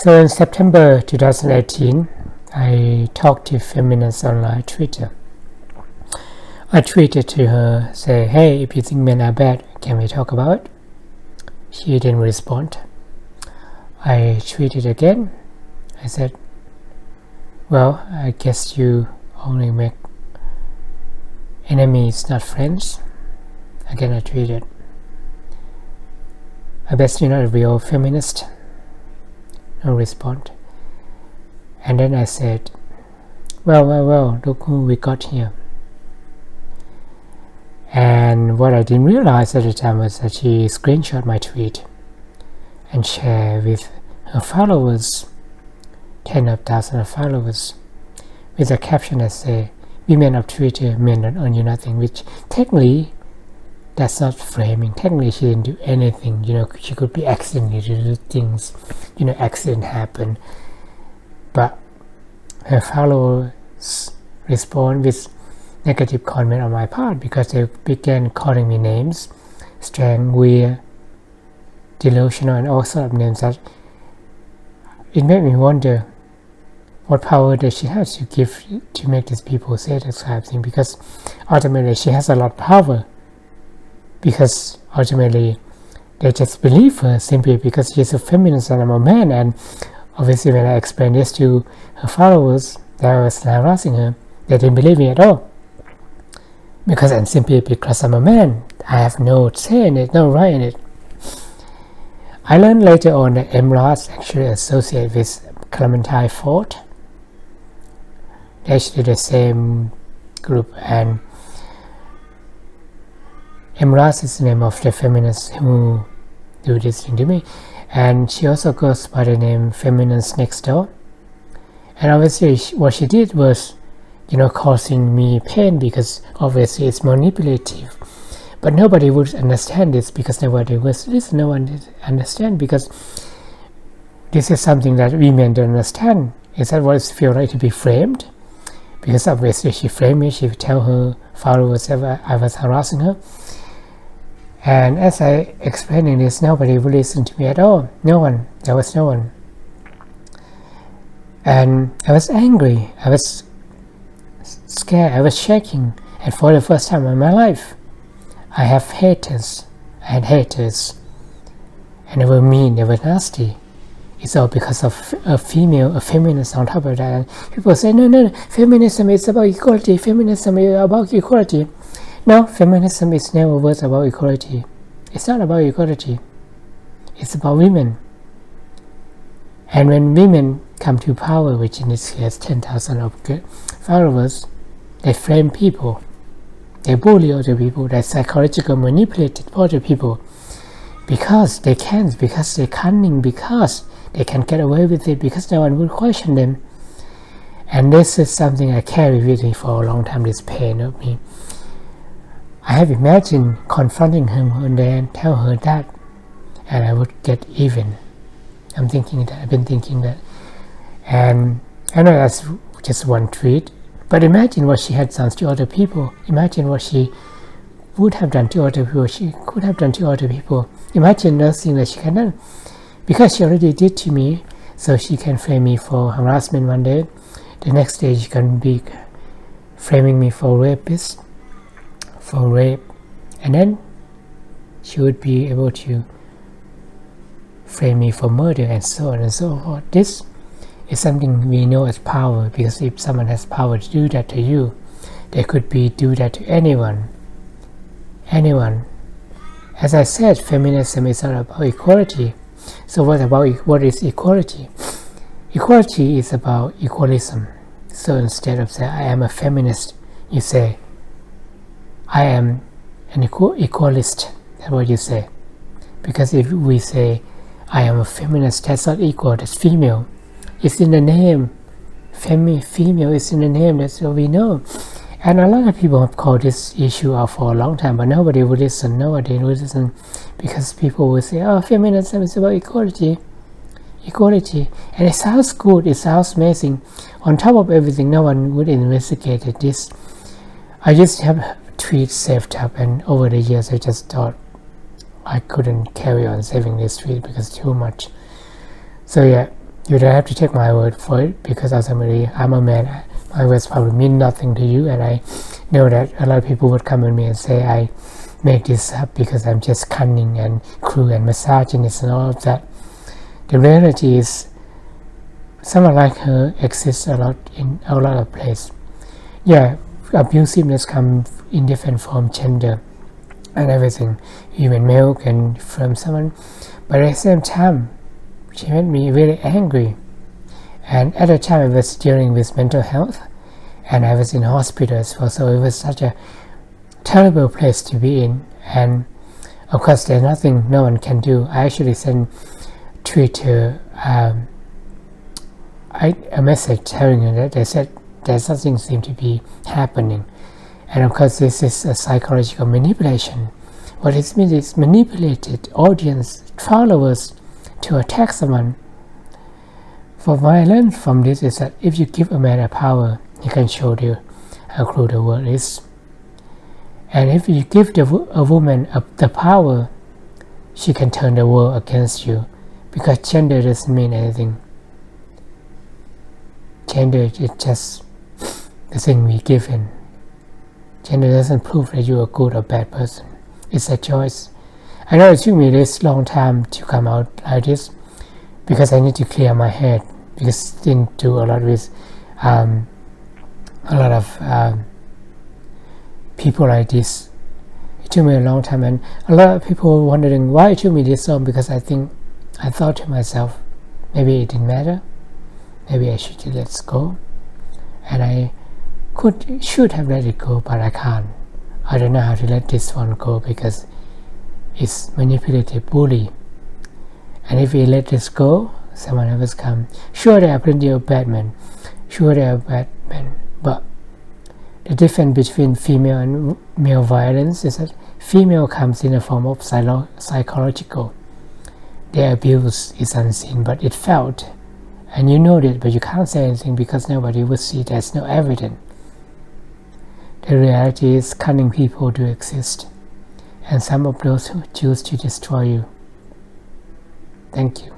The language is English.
So in September 2018, I talked to feminists online Twitter. I tweeted to her, say, hey, if you think men are bad, can we talk about it? She didn't respond. I tweeted again. I said, well, I guess you only make enemies, not friends. Again, I tweeted, I bet you're not a real feminist. No response. And then I said, well, look who we got here. And what I didn't realize at the time was that she screenshot my tweet and shared with her followers, 10 of thousands of followers, with a caption that says, women of Twitter, men don't earn you nothing, which technically that's not framing. Technically she didn't do anything. She could be accidentally do things. Accident happen. But her followers respond with negative comment on my part because they began calling me names, strange, weird, delusional, and all sorts of names that it made me wonder what power does she have to give to make these people say that kind of thing, because ultimately she has a lot of power, because ultimately they just believe her simply because she's a feminist and I'm a man. And obviously when I explained this to her followers that I was harassing her, they didn't believe me at all, because I'm a man. I have no say in it, no right in it. I learned later on that M-Ross actually associated with Clementine Ford. They're actually the same group, and M-Ross is the name of the feminist who do this thing to me, and she also goes by the name Feminist Next Door. And obviously what she did was causing me pain, because obviously it's manipulative. But nobody would understand this because nobody was listening. No one did understand, because this is something that women don't understand. Is that what it feels like to be framed? Because obviously she framed me. She would tell her followers that I was harassing her. And as I explaining this, nobody would listen to me at all. No one. There was no one. And I was angry. I was scared. I was shaking. And for the first time in my life, I had haters. And they were mean. They were nasty. It's all because of a feminist on top of that. And people say, no, feminism is about equality. Feminism is about equality. No, feminism is never words about equality. It's not about equality. It's about women. And when women come to power, which in this case 10,000 of followers, they frame people. They bully other people. They psychologically manipulate other people. Because they can, because they're cunning, because they can get away with it, because no one will question them. And this is something I carry with me for a long time, this pain of me. I have imagined confronting her one day and tell her that, and I would get even. I've been thinking that. And I know that's just one tweet, but imagine what she had done to other people. Imagine what she would have done to other people. She could have done to other people. Imagine those things that she can do. Because she already did to me, so she can frame me for harassment one day. The next day she can be framing me for rapist, for rape. And then she would be able to frame me for murder, and so on and so forth. This is something we know as power, because if someone has power to do that to you, they could do that to anyone. As I said, feminism is not about equality. So what is equality? Equality is about equalism. So instead of saying I am a feminist, you say I am an equalist. That's what you say. Because if we say I am a feminist, that's not equal, that's female. It's in the name. Female is in the name, that's what we know. And a lot of people have called this issue out for a long time, but nobody would listen. Because people would say, oh, feminism is about equality. And it sounds good, it sounds amazing. On top of everything, no one would investigate this. I used to have tweets saved up, and over the years I just thought I couldn't carry on saving this tweet because too much. So yeah, You don't have to take my word for it, because ultimately I'm a man. My words probably mean nothing to you, and I know that a lot of people would come at me and say I make this up because I'm just cunning and cruel and misogynist and all of that. The reality is, someone like her exists a lot in a lot of places. Yeah, abusiveness comes in different form, gender and everything, even male can from someone, but at the same time she made me really angry. And at the time I was dealing with mental health, and I was in hospital as well, so it was such a terrible place to be in. And of course there's nothing no one can do. I actually sent Twitter a message telling her that they said there's something seems to be happening. And of course this is a psychological manipulation. What it means is manipulated audience, followers, to attack someone. For what I learned from this is that if you give a man a power, he can show you how cruel the world is. And if you give a woman the power, she can turn the world against you, because gender doesn't mean anything. Gender is just the thing we give in. Gender doesn't prove that you're a good or bad person. It's a choice. I know it took me this long time to come out like this, because I need to clear my head, because I didn't do a lot with a lot of people like this. It took me a long time, and a lot of people were wondering why it took me this long, because I thought to myself, maybe it didn't matter, maybe I should let it go, and I should have let it go, but I can't. I don't know how to let this one go, because it's manipulative bully. And if we let this go, someone else come. Sure, there are plenty of bad men. Sure, there are bad men. But the difference between female and male violence is that female comes in a form of psychological. Their abuse is unseen, but it felt. And you know that, but you can't say anything because nobody will see. There's no evidence. The reality is, cunning people do exist, and some of those who choose to destroy you. Thank you.